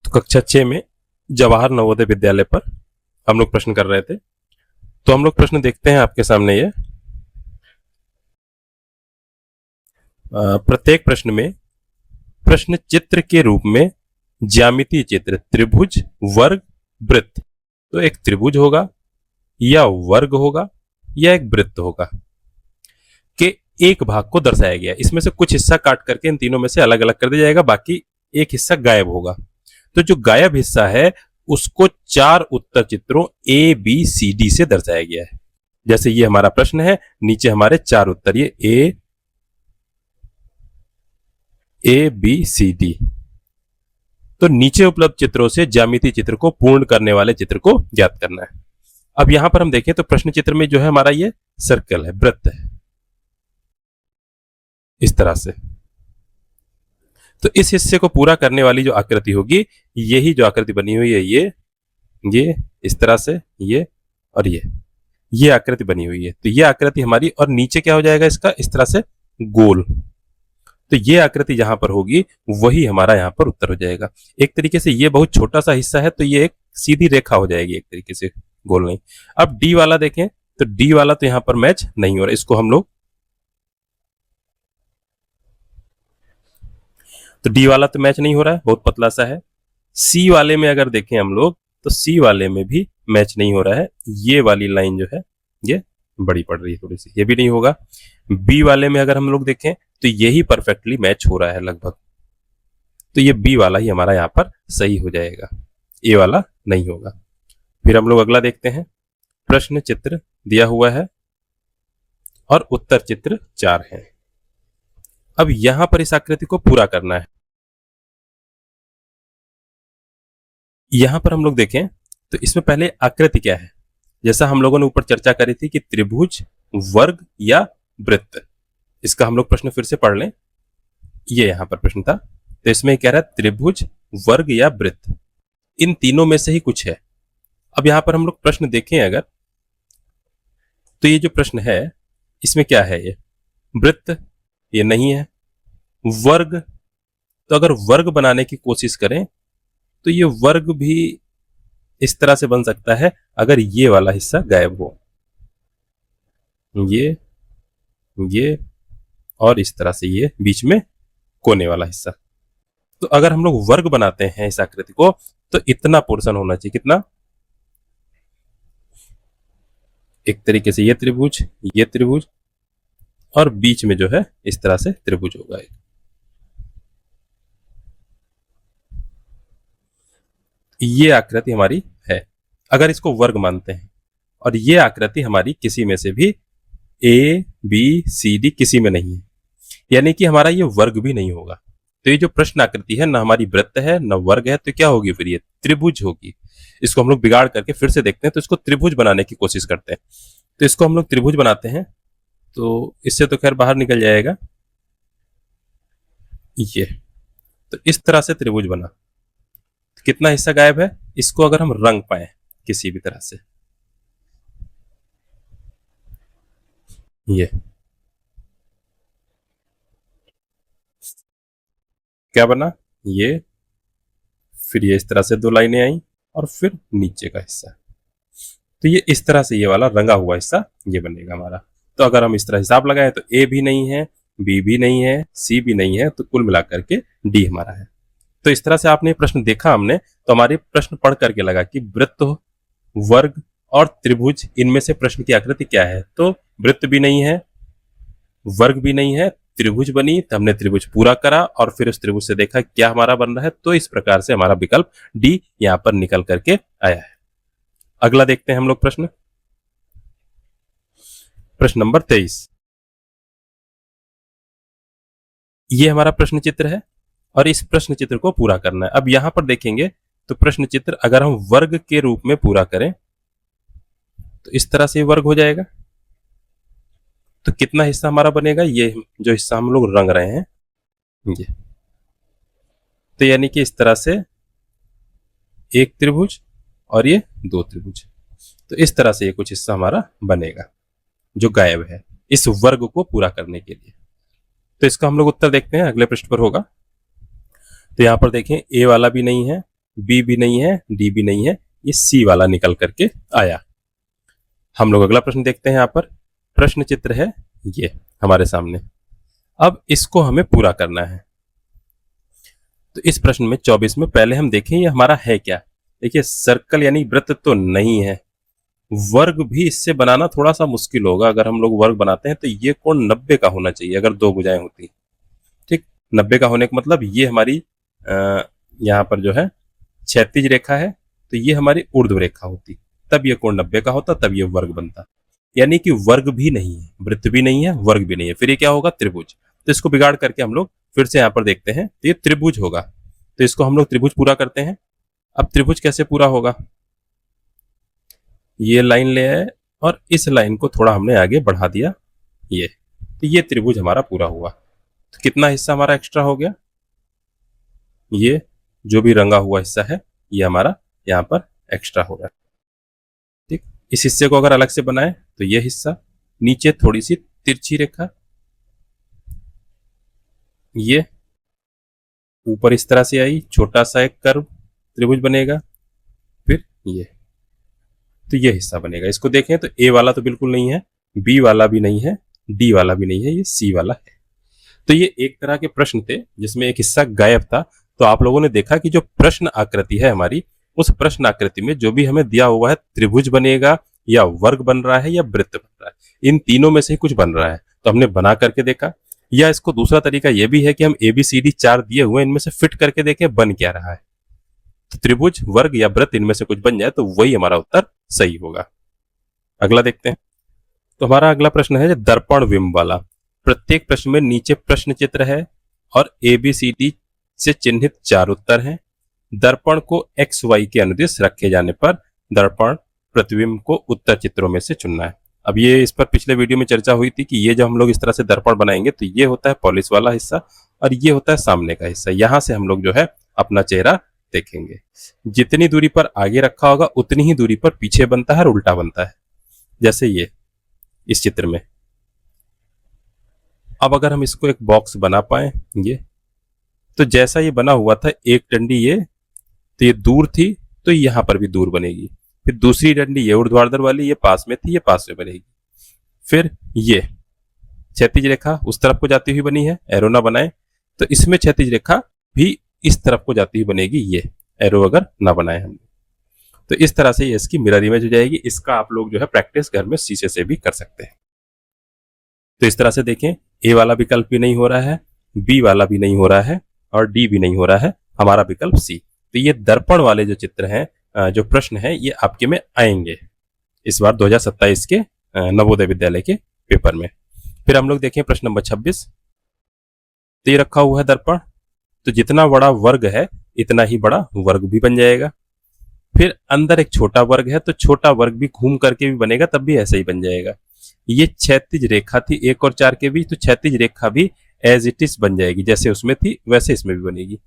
तो कक्षा 6 में जवाहर नवोदय विद्यालय पर हम लोग प्रश्न कर रहे थे। तो हम लोग प्रश्न देखते हैं आपके सामने ये। प्रत्येक प्रश्न में प्रश्न चित्र के रूप में ज्यामितीय चित्र त्रिभुज, वर्ग, वृत्त, तो एक त्रिभुज होगा या वर्ग होगा या एक वृत्त होगा के एक भाग को दर्शाया गया। इसमें से कुछ हिस्सा काट करके इन तीनों में से अलग अलग कर दिया जाएगा, बाकी एक हिस्सा गायब होगा। तो जो गायब हिस्सा है उसको 4 उत्तर चित्रों ए बी सी डी से दर्शाया गया है। जैसे ये हमारा प्रश्न है, नीचे हमारे 4 उत्तर, ये ए बी सी डी। तो नीचे उपलब्ध चित्रों से ज्यामितीय चित्र को पूर्ण करने वाले चित्र को ज्ञात करना है। अब यहां पर हम देखें तो प्रश्न चित्र में जो है हमारा ये सर्कल है, वृत्त है, इस तरह से। तो इस हिस्से को पूरा करने वाली जो आकृति होगी, यही जो आकृति बनी हुई है, ये इस तरह से, ये और ये आकृति बनी हुई है। तो ये आकृति हमारी, और नीचे क्या हो जाएगा इसका, इस तरह से गोल। तो ये आकृति जहां पर होगी वही हमारा यहां पर उत्तर हो जाएगा। एक तरीके से ये बहुत छोटा सा हिस्सा है, तो ये एक सीधी रेखा हो जाएगी, एक तरीके से गोल नहीं। अब डी वाला देखें तो डी वाला तो यहां पर मैच नहीं हो रहा, इसको हम लोग, तो डी वाला तो मैच नहीं हो रहा है, बहुत पतला सा है। सी वाले में अगर देखें हम लोग तो सी वाले में भी मैच नहीं हो रहा है, ये वाली लाइन जो है ये बड़ी पड़ रही है थोड़ी सी, ये भी नहीं होगा। बी वाले में अगर हम लोग देखें तो यही परफेक्टली मैच हो रहा है लगभग, तो ये बी वाला ही हमारा यहां पर सही हो जाएगा, ए वाला नहीं होगा। फिर हम लोग अगला देखते हैं। प्रश्न चित्र दिया हुआ है और उत्तर चित्र 4 है। अब यहां पर इस आकृति को पूरा करना है। यहां पर हम लोग देखें तो इसमें पहले आकृति क्या है, जैसा हम लोगों ने ऊपर चर्चा करी थी कि त्रिभुज, वर्ग या वृत्त। इसका हम लोग प्रश्न फिर से पढ़ लें। ये यहां पर प्रश्न था, तो इसमें कह रहा है त्रिभुज, वर्ग या वृत्त, इन तीनों में से ही कुछ है। अब यहां पर हम लोग प्रश्न देखें अगर, तो ये जो प्रश्न है इसमें क्या है, ये वृत्त, ये नहीं है। वर्ग, तो अगर वर्ग बनाने की कोशिश करें तो ये वर्ग भी इस तरह से बन सकता है अगर ये वाला हिस्सा गायब हो, ये और इस तरह से ये बीच में कोने वाला हिस्सा। तो अगर हम लोग वर्ग बनाते हैं इस आकृति को तो इतना पोर्शन होना चाहिए, कितना, एक तरीके से ये त्रिभुज और बीच में जो है इस तरह से त्रिभुज होगा। ये आकृति हमारी है अगर इसको वर्ग मानते हैं, और ये आकृति हमारी किसी में से भी ए बी सी डी किसी में नहीं है, यानी कि हमारा ये वर्ग भी नहीं होगा। तो ये जो प्रश्न आकृति है, ना हमारी वृत्त है ना वर्ग है, तो क्या होगी फिर, ये त्रिभुज होगी। इसको हम लोग बिगाड़ करके फिर से देखते हैं, तो इसको त्रिभुज बनाने की कोशिश करते हैं। तो इसको हम लोग त्रिभुज बनाते हैं, तो इससे तो खैर बाहर निकल जाएगा ये। तो इस तरह से त्रिभुज बना, तो कितना हिस्सा गायब है, इसको अगर हम रंग पाए किसी भी तरह से, ये क्या बना, ये, फिर ये इस तरह से 2 लाइनें आई और फिर नीचे का हिस्सा, तो ये इस तरह से ये वाला रंगा हुआ हिस्सा ये बनेगा हमारा। तो अगर हम इस तरह हिसाब लगाएं तो ए भी नहीं है, बी भी नहीं है, सी भी नहीं है, तो कुल मिलाकर के डी हमारा है। तो इस तरह से आपने प्रश्न देखा हमने, तो हमारे प्रश्न पढ़ करके लगा कि वृत्त, वर्ग और त्रिभुज, इनमें से प्रश्न की आकृति क्या है। तो वृत्त भी नहीं है, वर्ग भी नहीं है, त्रिभुज बनी, तो हमने त्रिभुज पूरा करा और फिर उस त्रिभुज से देखा क्या हमारा बन रहा है। तो इस प्रकार से हमारा विकल्प डी यहां पर निकल करके आया है। अगला देखते हैं हम लोग प्रश्न नंबर 23। ये हमारा प्रश्न चित्र है और इस प्रश्न चित्र को पूरा करना है। अब यहां पर देखेंगे तो प्रश्न चित्र अगर हम वर्ग के रूप में पूरा करें तो इस तरह से वर्ग हो जाएगा। तो कितना हिस्सा हमारा बनेगा, ये जो हिस्सा हम लोग रंग रहे हैं ये, तो यानी कि इस तरह से एक त्रिभुज और ये 2 त्रिभुज, तो इस तरह से ये कुछ हिस्सा हमारा बनेगा जो गायब है इस वर्ग को पूरा करने के लिए। तो इसका हम लोग उत्तर देखते हैं, अगले पृष्ठ पर होगा। तो यहां पर देखें ए वाला भी नहीं है, बी भी नहीं है, डी भी नहीं है, ये सी वाला निकल करके आया। हम लोग अगला प्रश्न देखते हैं। यहाँ पर प्रश्न चित्र है ये हमारे सामने। अब इसको हमें पूरा करना है। तो इस प्रश्न में 24 में पहले हम देखें ये हमारा है क्या। देखिए सर्कल यानी वृत्त तो नहीं है, वर्ग भी इससे बनाना थोड़ा सा मुश्किल होगा। अगर हम लोग वर्ग बनाते हैं तो ये कोण 90 का होना चाहिए अगर दो भुजाएं होती। ठीक, 90 का होने का मतलब ये हमारी यहाँ पर जो है क्षैतिज रेखा है, तो ये हमारी ऊर्ध्व रेखा होती, तब ये कोण 90 का होता, तब ये वर्ग बनता। यानी कि वर्ग भी नहीं है, वृत्त भी नहीं है, वर्ग भी नहीं है, फिर ये क्या होगा, त्रिभुज। तो इसको बिगाड़ करके हम लोग फिर से यहाँ पर देखते हैं, तो ये त्रिभुज होगा। तो इसको हम लोग त्रिभुज पूरा करते हैं। अब त्रिभुज कैसे पूरा होगा, ये लाइन ले आए और इस लाइन को थोड़ा हमने आगे बढ़ा दिया, ये, तो ये त्रिभुज हमारा पूरा हुआ। तो कितना हिस्सा हमारा एक्स्ट्रा हो गया, ये जो भी रंगा हुआ हिस्सा है ये हमारा यहाँ पर एक्स्ट्रा हो गया। ठीक, इस हिस्से को अगर अलग से बनाए तो ये हिस्सा, नीचे थोड़ी सी तिरछी रेखा, ये ऊपर इस तरह से आई, छोटा सा एक कर्व त्रिभुज बनेगा, फिर ये, तो ये हिस्सा बनेगा। इसको देखें तो ए वाला तो बिल्कुल नहीं है, बी वाला भी नहीं है, डी वाला भी नहीं है, ये सी वाला है। तो ये एक तरह के प्रश्न थे जिसमें एक हिस्सा गायब था। तो आप लोगों ने देखा कि जो प्रश्न आकृति है हमारी, उस प्रश्न आकृति में जो भी हमें दिया हुआ है त्रिभुज बनेगा या वर्ग बन रहा है या वृत्त बन रहा है, इन तीनों में से ही कुछ बन रहा है। तो हमने बना करके देखा, या इसको दूसरा तरीका यह भी है कि हम ABCD 4 दिए हुए इनमें से फिट करके देखें बन क्या रहा है। तो त्रिभुज, वर्ग या वृत्त इनमें से कुछ बन जाए तो वही हमारा उत्तर सही होगा। अगला देखते हैं। तो हमारा अगला प्रश्न है दर्पण बिंब वाला। प्रत्येक प्रश्न में नीचे प्रश्न चित्र है और ABCD से चिन्हित 4 उत्तर हैं। दर्पण को XY के अनुदिश रखे जाने पर दर्पण प्रतिबिंब को उत्तर चित्रों में से चुनना है। अब ये इस पर पिछले वीडियो में चर्चा हुई थी कि ये जब हम लोग इस तरह से दर्पण बनाएंगे तो ये होता है पॉलिश वाला हिस्सा और ये होता है सामने का हिस्सा। यहां से हम लोग जो है अपना चेहरा देखेंगे। जितनी दूरी पर आगे रखा होगा उतनी ही दूरी पर पीछे बनता है और उल्टा बनता है, जैसे ये इस चित्र में। अब अगर हम इसको एक बॉक्स बना पाए, ये तो जैसा ये बना हुआ था, एक डंडी ये, तो ये दूर थी तो यहां पर भी दूर बनेगी, फिर दूसरी डंडी ये ऊर्ध्वाधर वाली, ये पास में थी, ये पास में बनेगी। फिर ये क्षैतिज रेखा उस तरफ को जाती हुई बनी है, एरो ना बनाए तो इसमें क्षैतिज रेखा भी इस तरफ को जाती हुई बनेगी, ये एरो अगर ना बनाए हम, तो इस तरह से ये इसकी मिरर इमेज हो जाएगी। इसका आप लोग जो है प्रैक्टिस घर में शीशे से भी कर सकते हैं। तो इस तरह से देखें, ए वाला विकल्प भी नहीं हो रहा है, बी वाला भी नहीं हो रहा है और डी भी नहीं हो रहा है, हमारा विकल्प सी। तो ये दर्पण वाले जो चित्र हैं, जो प्रश्न है, ये आपके में आएंगे इस बार 2027 के नवोदय विद्यालय के पेपर में। फिर हम लोग देखें प्रश्न नंबर 26। तो ये रखा हुआ है दर्पण, तो जितना बड़ा वर्ग है इतना ही बड़ा वर्ग भी बन जाएगा। फिर अंदर एक छोटा वर्ग है तो छोटा वर्ग भी घूम करके भी बनेगा, तब भी ऐसे ही बन जाएगा। ये क्षैतिज रेखा थी 1 और 4 के बीच, तो क्षैतिज रेखा भी एज इट इज बन जाएगी, जैसे उसमें थी वैसे इसमें भी बनेगी।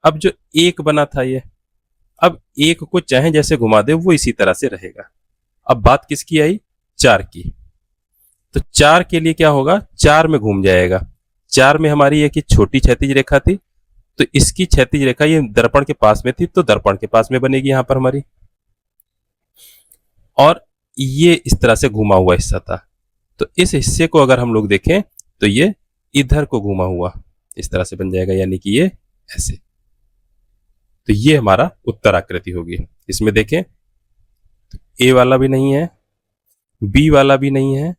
अब जो एक बना था ये, अब एक को चाहे जैसे घुमा दे वो इसी तरह से रहेगा। अब बात किसकी आई, 4 की। तो 4 के लिए क्या होगा, 4 में घूम जाएगा। 4 में हमारी एक छोटी क्षैतिज रेखा थी, तो इसकी क्षैतिज रेखा ये दर्पण के पास में थी, तो दर्पण के पास में बनेगी यहां पर हमारी। और ये इस तरह से घुमा हुआ हिस्सा था, तो इस हिस्से को अगर हम लोग देखें तो ये इधर को घुमा हुआ इस तरह से बन जाएगा, यानी कि ये ऐसे। तो ये हमारा उत्तर आकृति होगी। इसमें देखें तो ए वाला भी नहीं है, बी वाला भी नहीं है,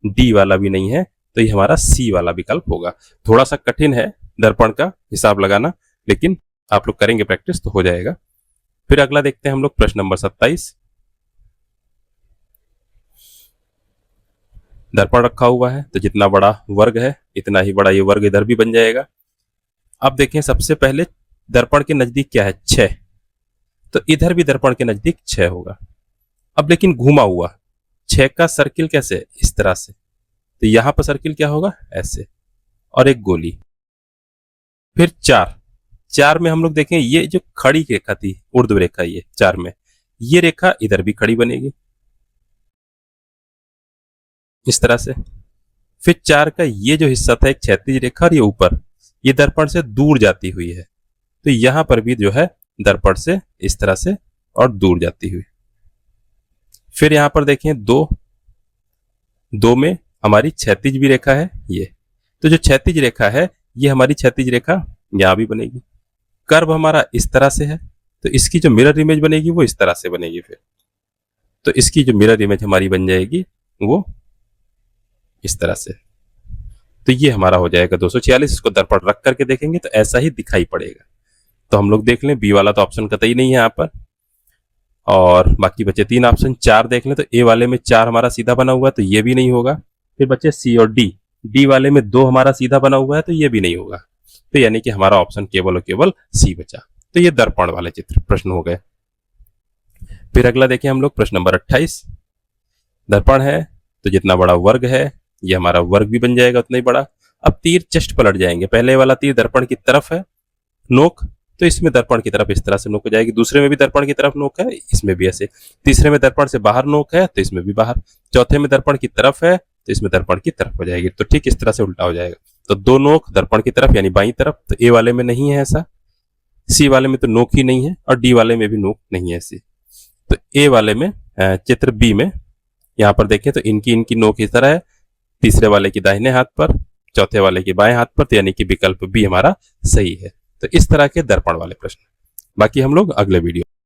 डी वाला भी नहीं है, तो ये हमारा सी वाला विकल्प होगा। थोड़ा सा कठिन है दर्पण का हिसाब लगाना, लेकिन आप लोग करेंगे प्रैक्टिस तो हो जाएगा। फिर अगला देखते हैं हम लोग प्रश्न नंबर 27। दर्पण रखा हुआ है तो जितना बड़ा वर्ग है इतना ही बड़ा ये वर्ग इधर भी बन जाएगा। अब देखें, सबसे पहले दर्पण के नजदीक क्या है, 6, तो इधर भी दर्पण के नजदीक 6 होगा। अब लेकिन घुमा हुआ 6 का सर्किल कैसे, इस तरह से, तो यहां पर सर्किल क्या होगा, ऐसे, और एक गोली। फिर 4 में हम लोग देखें, ये जो खड़ी रेखा थी ऊर्ध्व रेखा, ये 4 में ये रेखा इधर भी खड़ी बनेगी इस तरह से। फिर 4 का ये जो हिस्सा था एक क्षैतिज रेखा और ये ऊपर, ये दर्पण से दूर जाती हुई है, तो यहां पर भी जो है दर्पण से इस तरह से और दूर जाती हुई। फिर यहां पर देखें दो, दो में हमारी क्षैतिज भी रेखा है ये, तो जो क्षैतिज रेखा है ये हमारी क्षैतिज रेखा यहां भी बनेगी। कर्व हमारा इस तरह से है, तो इसकी जो मिरर इमेज बनेगी वो इस तरह से बनेगी। फिर तो इसकी जो मिरर इमेज हमारी बन जाएगी वो इस तरह से। तो ये हमारा हो जाएगा 246। इसको दर्पण रख करके देखेंगे तो ऐसा ही दिखाई पड़ेगा। तो हम लोग देख लें, बी वाला तो ऑप्शन कतई नहीं है यहाँ पर, और बाकी बचे 3 ऑप्शन। 4 देख लें तो ए वाले में 4 हमारा सीधा बना हुआ है, तो ये भी नहीं होगा। फिर बचे सी और डी, डी वाले में 2 हमारा सीधा बना हुआ है, तो ये भी नहीं होगा। तो यानी कि हमारा ऑप्शन केवल और केवल सी बचा। तो ये दर्पण वाले चित्र प्रश्न हो गए। फिर अगला देखें हम लोग, प्रश्न नंबर 28। दर्पण है तो जितना बड़ा वर्ग है ये हमारा वर्ग भी बन जाएगा उतना ही बड़ा। अब तीर जस्ट पलट जाएंगे, पहले वाला तीर दर्पण की तरफ है नोक, तो इसमें दर्पण की तरफ इस तरह से नोक हो जाएगी। दूसरे में भी दर्पण की तरफ नोक है, इसमें भी ऐसे। तीसरे में दर्पण से बाहर नोक है, तो इसमें भी बाहर। चौथे में दर्पण की तरफ है, तो इसमें दर्पण की तरफ हो जाएगी। तो ठीक इस तरह से उल्टा हो जाएगा। तो दो नोक दर्पण की तरफ यानी बाईं तरफ, तो ए वाले में नहीं है ऐसा, सी वाले में तो नोक ही नहीं है, और डी वाले में भी नोक नहीं है ऐसी। तो ए वाले में चित्र बी में यहाँ पर देखें तो इनकी इनकी नोक इस तरह है, तीसरे वाले की दाहिने हाथ पर, चौथे वाले की बाएं हाथ पर, तो यानी कि विकल्प बी हमारा सही है। तो इस तरह के दर्पण वाले प्रश्न बाकी हम लोग अगले वीडियो